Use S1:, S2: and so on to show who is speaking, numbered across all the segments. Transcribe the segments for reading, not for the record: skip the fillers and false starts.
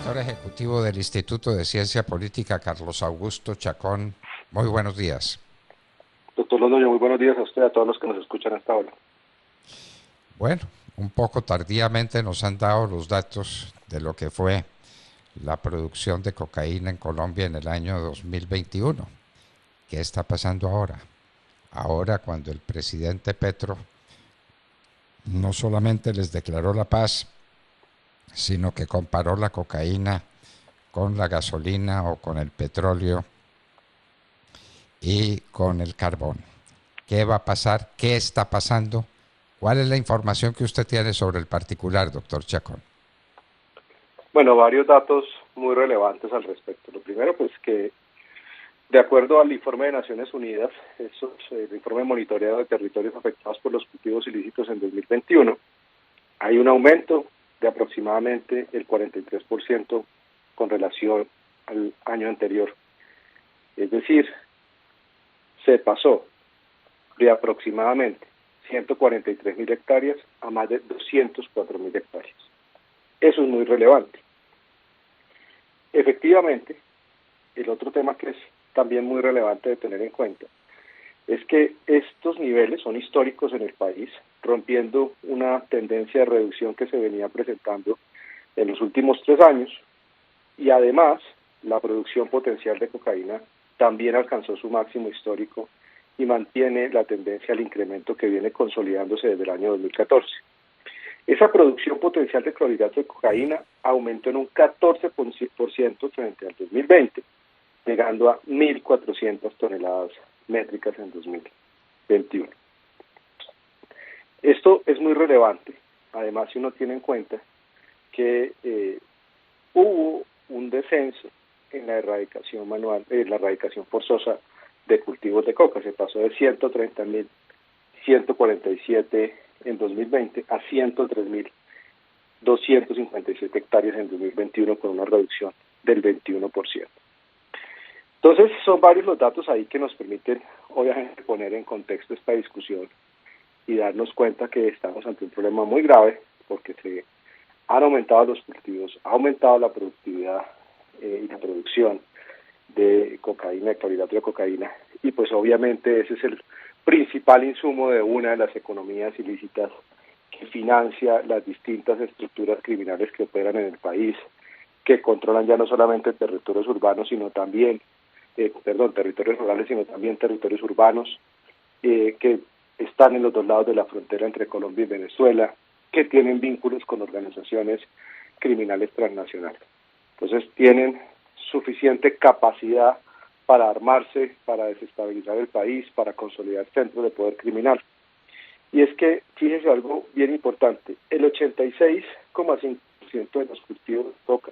S1: Director ejecutivo del Instituto de Ciencia Política, Carlos Augusto Chacón. Muy buenos días.
S2: Doctor Londoño, muy buenos días a usted y a todos los que nos escuchan hasta ahora.
S1: Bueno, un poco tardíamente nos han dado los datos de lo que fue la producción de cocaína en Colombia en el año 2021. ¿Qué está pasando ahora? Ahora cuando el presidente Petro no solamente les declaró la paz, sino que comparó la cocaína con la gasolina o con el petróleo y con el carbón. ¿Qué va a pasar? ¿Qué está pasando? ¿Cuál es la información que usted tiene sobre el particular, doctor Chacón?
S2: Bueno, varios datos muy relevantes al respecto. Lo primero, pues que de acuerdo al informe de Naciones Unidas, el informe de monitoreo de territorios afectados por los cultivos ilícitos en 2021, hay un aumento de aproximadamente el 43% con relación al año anterior. Es decir, se pasó de aproximadamente 143.000 hectáreas a más de 204.000 hectáreas. Eso es muy relevante. Efectivamente, el otro tema que es también muy relevante de tener en cuenta es que estos niveles son históricos en el país, rompiendo una tendencia de reducción que se venía presentando en los últimos 3 años, y además la producción potencial de cocaína también alcanzó su máximo histórico y mantiene la tendencia al incremento que viene consolidándose desde el año 2014. Esa producción potencial de clorhidrato de cocaína aumentó en un 14% frente al 2020, llegando a 1.400 toneladas métricas en 2021. Esto es muy relevante, además si uno tiene en cuenta que hubo un descenso en la erradicación manual, la erradicación forzosa de cultivos de coca. Se pasó de 130.147 en 2020 a 103.257 hectáreas en 2021 con una reducción del 21%. Entonces son varios los datos ahí que nos permiten obviamente poner en contexto esta discusión y darnos cuenta que estamos ante un problema muy grave porque se han aumentado los cultivos, ha aumentado la productividad y la producción de cocaína, de clorhidrato de cocaína, y pues obviamente ese es el principal insumo de una de las economías ilícitas que financia las distintas estructuras criminales que operan en el país, que controlan ya no solamente territorios urbanos, sino también, territorios rurales, sino también territorios urbanos, que están en los dos lados de la frontera entre Colombia y Venezuela, que tienen vínculos con organizaciones criminales transnacionales. Entonces tienen suficiente capacidad para armarse, para desestabilizar el país, para consolidar centros de poder criminal. Y es que, fíjese algo bien importante, el 86,5% de los cultivos de coca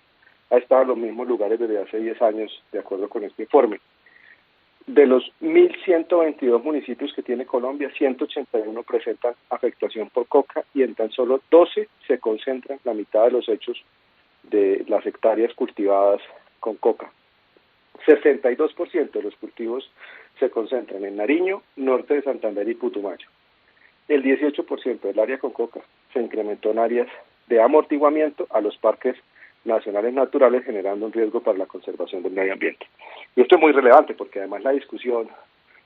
S2: ha estado en los mismos lugares desde hace 10 años, de acuerdo con este informe. De los 1.122 municipios que tiene Colombia, 181 presentan afectación por coca y en tan solo 12 se concentran la mitad de los hechos de las hectáreas cultivadas con coca. 62% de los cultivos se concentran en Nariño, norte de Santander y Putumayo. El 18% del área con coca se incrementó en áreas de amortiguamiento a los parques nacionales naturales, generando un riesgo para la conservación del medio ambiente. Y esto es muy relevante porque además la discusión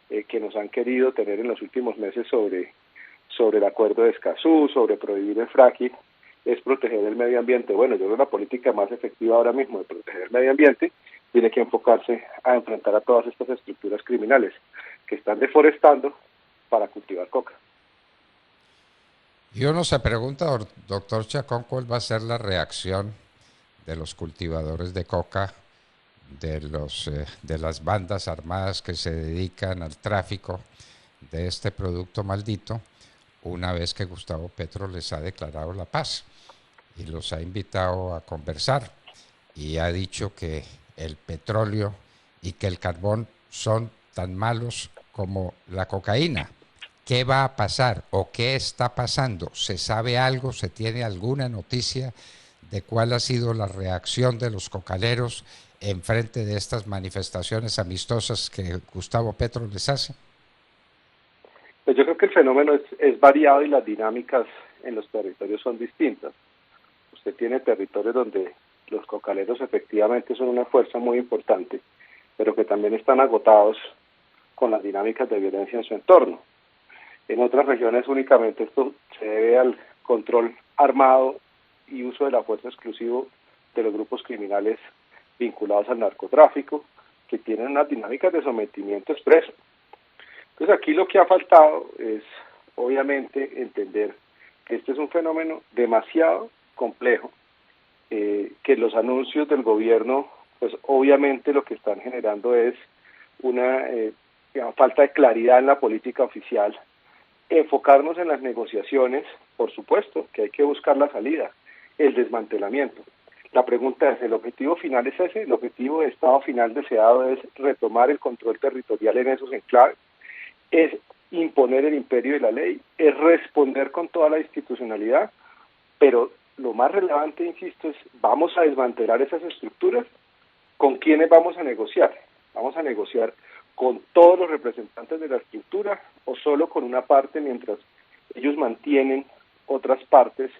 S2: que nos han querido tener en los últimos meses sobre el acuerdo de Escazú, sobre prohibir el fracking, es proteger el medio ambiente. Bueno, yo creo que la política más efectiva ahora mismo de proteger el medio ambiente tiene que enfocarse a enfrentar a todas estas estructuras criminales que están deforestando para cultivar coca.
S1: Y uno se pregunta, doctor Chacón, cuál va a ser la reacción de los cultivadores de coca, de las bandas armadas que se dedican al tráfico de este producto maldito, una vez que Gustavo Petro les ha declarado la paz y los ha invitado a conversar y ha dicho que el petróleo y que el carbón son tan malos como la cocaína. ¿Qué va a pasar o qué está pasando? ¿Se sabe algo? ¿Se tiene alguna noticia de cuál ha sido la reacción de los cocaleros en frente de estas manifestaciones amistosas que Gustavo Petro les hace?
S2: Pues yo creo que el fenómeno es variado y las dinámicas en los territorios son distintas. Usted tiene territorios donde los cocaleros efectivamente son una fuerza muy importante, pero que también están agotados con las dinámicas de violencia en su entorno. En otras regiones únicamente esto se debe al control armado y uso de la fuerza exclusivo de los grupos criminales vinculados al narcotráfico, que tienen unas dinámicas de sometimiento expreso. Entonces aquí lo que ha faltado es, obviamente, entender que este es un fenómeno demasiado complejo, que los anuncios del gobierno, pues obviamente lo que están generando es una falta de claridad en la política oficial, enfocarnos en las negociaciones, por supuesto que hay que buscar la salida, el desmantelamiento. La pregunta es, ¿el objetivo final es ese? ¿El objetivo de estado final deseado es retomar el control territorial en esos enclaves? ¿Es imponer el imperio de la ley? ¿Es responder con toda la institucionalidad? Pero lo más relevante, insisto, es, ¿vamos a desmantelar esas estructuras? ¿Con quiénes vamos a negociar? ¿Vamos a negociar con todos los representantes de la estructura o solo con una parte mientras ellos mantienen otras partes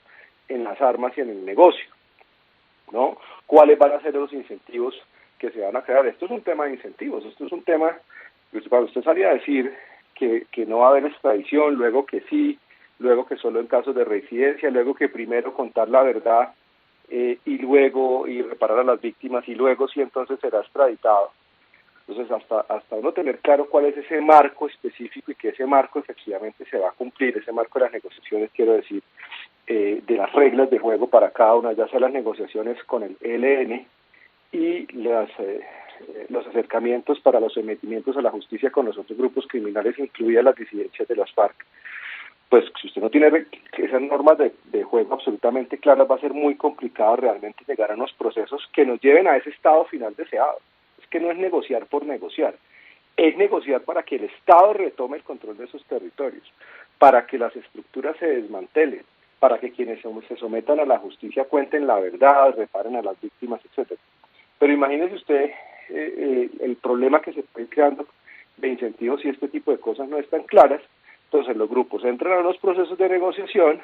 S2: en las armas y en el negocio? ¿No? ¿Cuáles van a ser los incentivos que se van a crear? Esto es un tema de incentivos, esto es un tema, cuando usted salía a decir que no va a haber extradición, luego que sí, luego que solo en casos de reincidencia, luego que primero contar la verdad y luego y reparar a las víctimas y luego sí entonces será extraditado. Entonces hasta uno tener claro cuál es ese marco específico y que ese marco efectivamente se va a cumplir, ese marco de las negociaciones, quiero decir, de las reglas de juego para cada una, ya sea las negociaciones con el ELN y los acercamientos para los sometimientos a la justicia con los otros grupos criminales, incluidas las disidencias de las FARC. Pues si usted no tiene esas normas de juego absolutamente claras, va a ser muy complicado realmente llegar a unos procesos que nos lleven a ese estado final deseado. Es que no es negociar por negociar, es negociar para que el Estado retome el control de esos territorios, para que las estructuras se desmantelen, para que quienes se sometan a la justicia cuenten la verdad, reparen a las víctimas, etcétera. Pero imagínese usted el problema que se está creando de incentivos si este tipo de cosas no están claras. Entonces los grupos entran a unos procesos de negociación,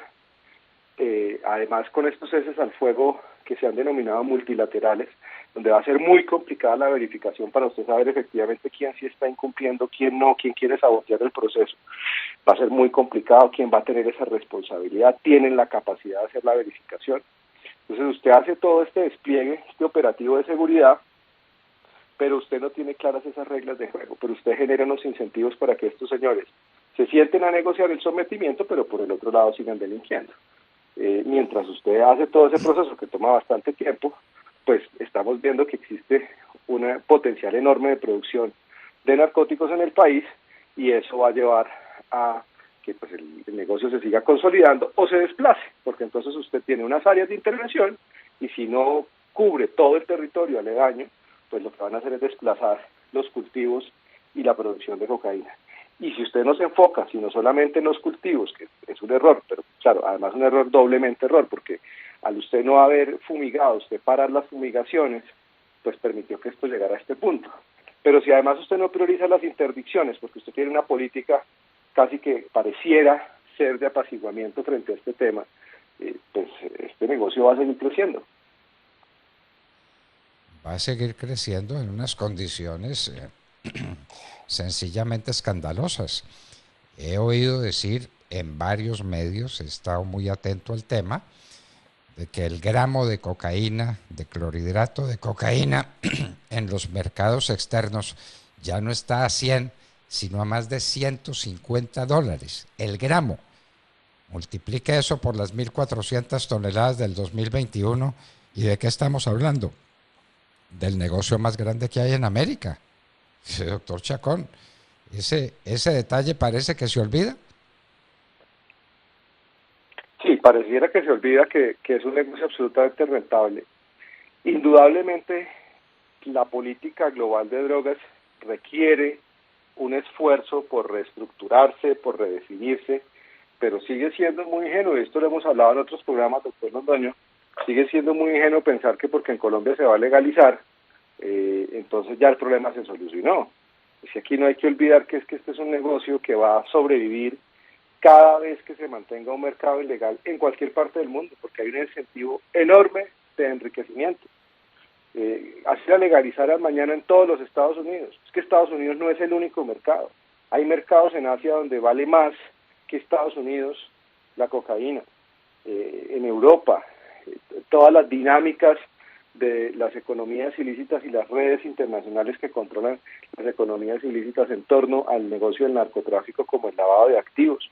S2: además con estos ceses al fuego que se han denominado multilaterales, donde va a ser muy complicada la verificación para usted saber efectivamente quién sí está incumpliendo, quién no, quién quiere sabotear el proceso. Va a ser muy complicado, quién va a tener esa responsabilidad, tienen la capacidad de hacer la verificación. Entonces usted hace todo este despliegue, este operativo de seguridad, pero usted no tiene claras esas reglas de juego, pero usted genera unos incentivos para que estos señores se sienten a negociar el sometimiento, pero por el otro lado sigan delinquiendo. Mientras usted hace todo ese proceso que toma bastante tiempo, pues estamos viendo que existe un potencial enorme de producción de narcóticos en el país y eso va a llevar a que pues el negocio se siga consolidando o se desplace, porque entonces usted tiene unas áreas de intervención y si no cubre todo el territorio aledaño, pues lo que van a hacer es desplazar los cultivos y la producción de cocaína. Y si usted no se enfoca, sino solamente en los cultivos, que es un error, pero claro, además un error doblemente error, porque al usted no haber fumigado, usted parar las fumigaciones, pues permitió que esto llegara a este punto. Pero si además usted no prioriza las interdicciones, porque usted tiene una política casi que pareciera ser de apaciguamiento frente a este tema, pues este negocio va a seguir creciendo.
S1: Va a seguir creciendo en unas condiciones sencillamente escandalosas. He oído decir en varios medios, he estado muy atento al tema, de que el gramo de cocaína, de clorhidrato de cocaína en los mercados externos ya no está a 100, sino a más de $150. El gramo. Multiplique eso por las 1.400 toneladas del 2021 y ¿de qué estamos hablando? Del negocio más grande que hay en América. Doctor Chacón, ese detalle parece que se olvida.
S2: Sí, pareciera que se olvida que es un negocio absolutamente rentable. Indudablemente, la política global de drogas requiere un esfuerzo por reestructurarse, por redefinirse, pero sigue siendo muy ingenuo, y esto lo hemos hablado en otros programas, doctor Londoño, sigue siendo muy ingenuo pensar que porque en Colombia se va a legalizar, entonces ya el problema se solucionó. Es que aquí no hay que olvidar que este es un negocio que va a sobrevivir cada vez que se mantenga un mercado ilegal en cualquier parte del mundo, porque hay un incentivo enorme de enriquecimiento. Así la legalizaran mañana en todos los Estados Unidos. Es que Estados Unidos no es el único mercado. Hay mercados en Asia donde vale más que Estados Unidos la cocaína. En Europa, todas las dinámicas de las economías ilícitas y las redes internacionales que controlan las economías ilícitas en torno al negocio del narcotráfico como el lavado de activos.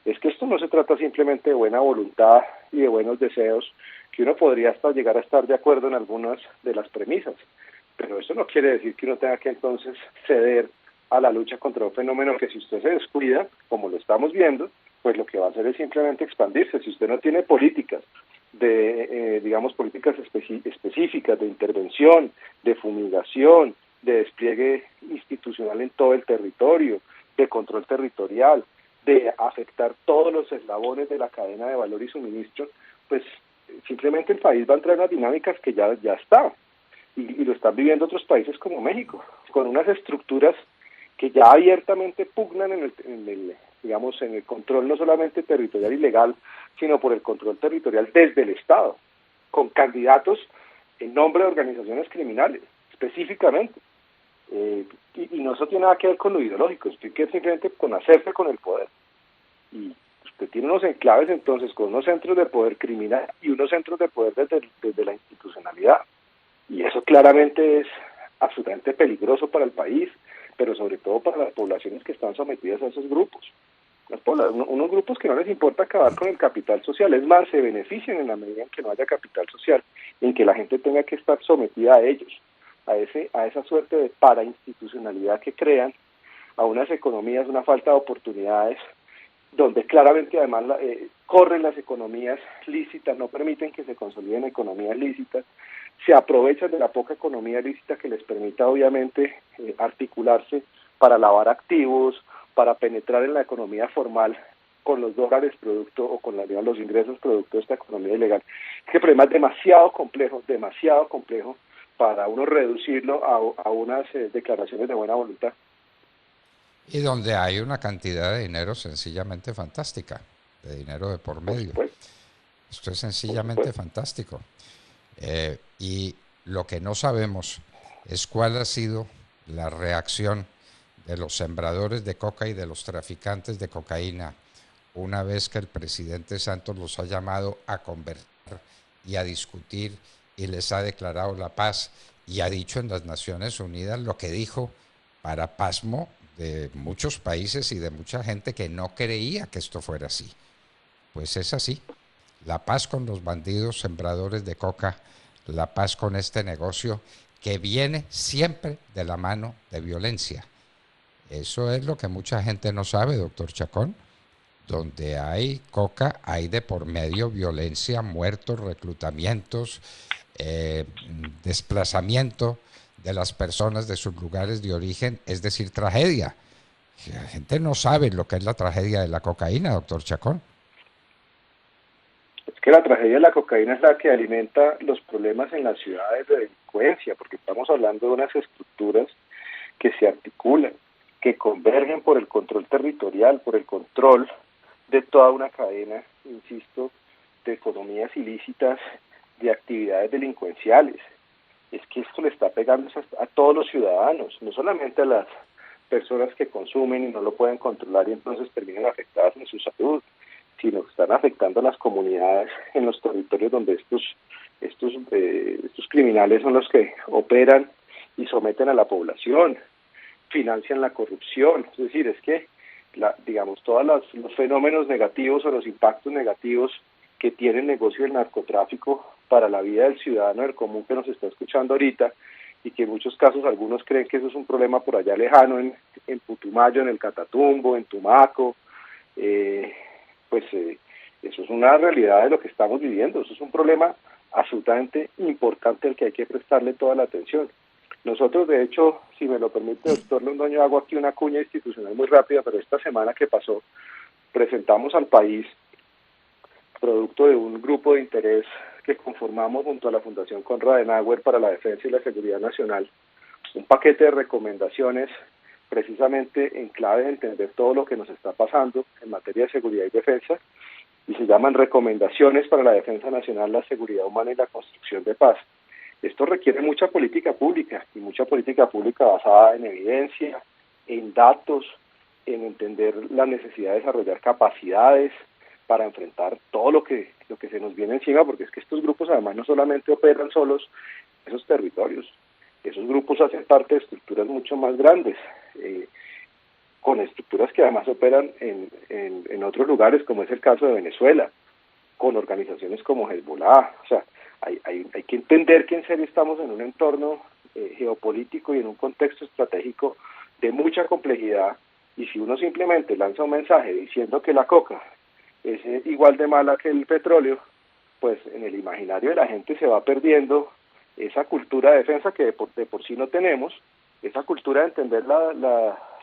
S2: Es que esto no se trata simplemente de buena voluntad y de buenos deseos, que uno podría hasta llegar a estar de acuerdo en algunas de las premisas, pero eso no quiere decir que uno tenga que entonces ceder a la lucha contra un fenómeno que si usted se descuida, como lo estamos viendo, pues lo que va a hacer es simplemente expandirse. Si usted no tiene políticas digamos, políticas específicas de intervención, de fumigación, de despliegue institucional en todo el territorio, de control territorial, de afectar todos los eslabones de la cadena de valor y suministro, pues simplemente el país va a entrar en unas dinámicas que ya está, y lo están viviendo otros países como México, con unas estructuras que ya abiertamente pugnan en el control no solamente territorial y legal, sino por el control territorial desde el Estado, con candidatos en nombre de organizaciones criminales, específicamente. Y no eso tiene nada que ver con lo ideológico, tiene que ver simplemente con hacerse con el poder. Y usted tiene unos enclaves entonces con unos centros de poder criminal y unos centros de poder desde la institucionalidad. Y eso claramente es absolutamente peligroso para el país, pero sobre todo para las poblaciones que están sometidas a esos grupos. Unos grupos que no les importa acabar con el capital social, es más, se benefician en la medida en que no haya capital social, en que la gente tenga que estar sometida a ellos, a esa suerte de parainstitucionalidad que crean, a unas economías, una falta de oportunidades, donde claramente además corren las economías lícitas, no permiten que se consoliden economías lícitas, se aprovechan de la poca economía lícita que les permita obviamente articularse para lavar activos, para penetrar en la economía formal con los dólares producto o con los ingresos producto de esta economía ilegal. Este problema es demasiado complejo para uno reducirlo a unas declaraciones de buena voluntad.
S1: Y donde hay una cantidad de dinero sencillamente fantástica, de dinero de por medio. Esto es sencillamente fantástico. Y lo que no sabemos es cuál ha sido la reacción de los sembradores de coca y de los traficantes de cocaína una vez que el presidente Santos los ha llamado a conversar y a discutir y les ha declarado la paz y ha dicho en las Naciones Unidas lo que dijo para pasmo de muchos países y de mucha gente que no creía que esto fuera así. Pues es así. La paz con los bandidos sembradores de coca, la paz con este negocio que viene siempre de la mano de violencia. Eso es lo que mucha gente no sabe, doctor Chacón. Donde hay coca, hay de por medio violencia, muertos, reclutamientos, desplazamiento de las personas de sus lugares de origen, es decir, tragedia. La gente no sabe lo que es la tragedia de la cocaína, doctor Chacón.
S2: Es que la tragedia de la cocaína es la que alimenta los problemas en las ciudades de delincuencia, porque estamos hablando de unas estructuras que se articulan, que convergen por el control territorial, por el control de toda una cadena, insisto, de economías ilícitas, de actividades delincuenciales. Es que esto le está pegando a todos los ciudadanos, no solamente a las personas que consumen y no lo pueden controlar y entonces terminan afectadas en su salud, sino que están afectando a las comunidades en los territorios donde estos criminales son los que operan y someten a la población, financian la corrupción. Es decir, es que todos los fenómenos negativos o los impactos negativos que tiene el negocio del narcotráfico para la vida del ciudadano del común que nos está escuchando ahorita, y que en muchos casos algunos creen que eso es un problema por allá lejano, en Putumayo, en el Catatumbo, en Tumaco, eso es una realidad de lo que estamos viviendo. Eso es un problema absolutamente importante al que hay que prestarle toda la atención. Nosotros, de hecho, si me lo permite, doctor Londoño, hago aquí una cuña institucional muy rápida, pero esta semana que pasó presentamos al país, producto de un grupo de interés que conformamos junto a la Fundación Konrad Adenauer para la Defensa y la Seguridad Nacional, un paquete de recomendaciones precisamente en clave de entender todo lo que nos está pasando en materia de seguridad y defensa, y se llaman Recomendaciones para la Defensa Nacional, la Seguridad Humana y la Construcción de Paz. Esto requiere mucha política pública, y mucha política pública basada en evidencia, en datos, en entender la necesidad de desarrollar capacidades para enfrentar todo lo que se nos viene encima, porque es que estos grupos además no solamente operan solos en esos territorios, esos grupos hacen parte de estructuras mucho más grandes, con estructuras que además operan en otros lugares, como es el caso de Venezuela, con organizaciones como Hezbollah. O sea, hay que entender que en serio estamos en un entorno geopolítico y en un contexto estratégico de mucha complejidad, y si uno simplemente lanza un mensaje diciendo que la coca es igual de mala que el petróleo, pues en el imaginario de la gente se va perdiendo esa cultura de defensa que de por sí no tenemos, esa cultura de entender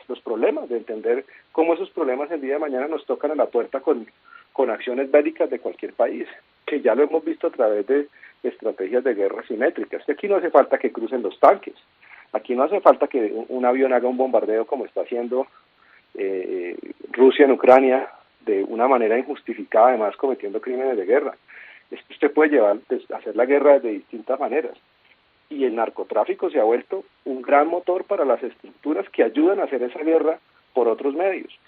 S2: los problemas, de entender cómo esos problemas el día de mañana nos tocan a la puerta con acciones bélicas de cualquier país, que ya lo hemos visto a través de estrategias de guerra simétricas, que aquí no hace falta que crucen los tanques, aquí no hace falta que un avión haga un bombardeo como está haciendo Rusia en Ucrania, de una manera injustificada, además cometiendo crímenes de guerra. Usted puede hacer la guerra de distintas maneras, y el narcotráfico se ha vuelto un gran motor para las estructuras que ayudan a hacer esa guerra por otros medios,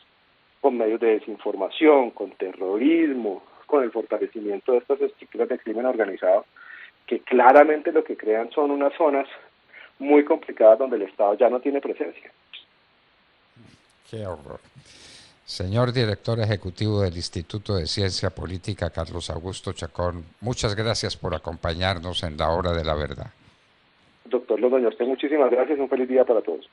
S2: con medios de desinformación, con terrorismo, con el fortalecimiento de estas estructuras de crimen organizado, que claramente lo que crean son unas zonas muy complicadas donde el Estado ya no tiene presencia.
S1: Qué horror. Señor director ejecutivo del Instituto de Ciencia Política, Carlos Augusto Chacón, muchas gracias por acompañarnos en la Hora de la Verdad.
S2: Doctor Londoño, muchísimas gracias, un feliz día para todos.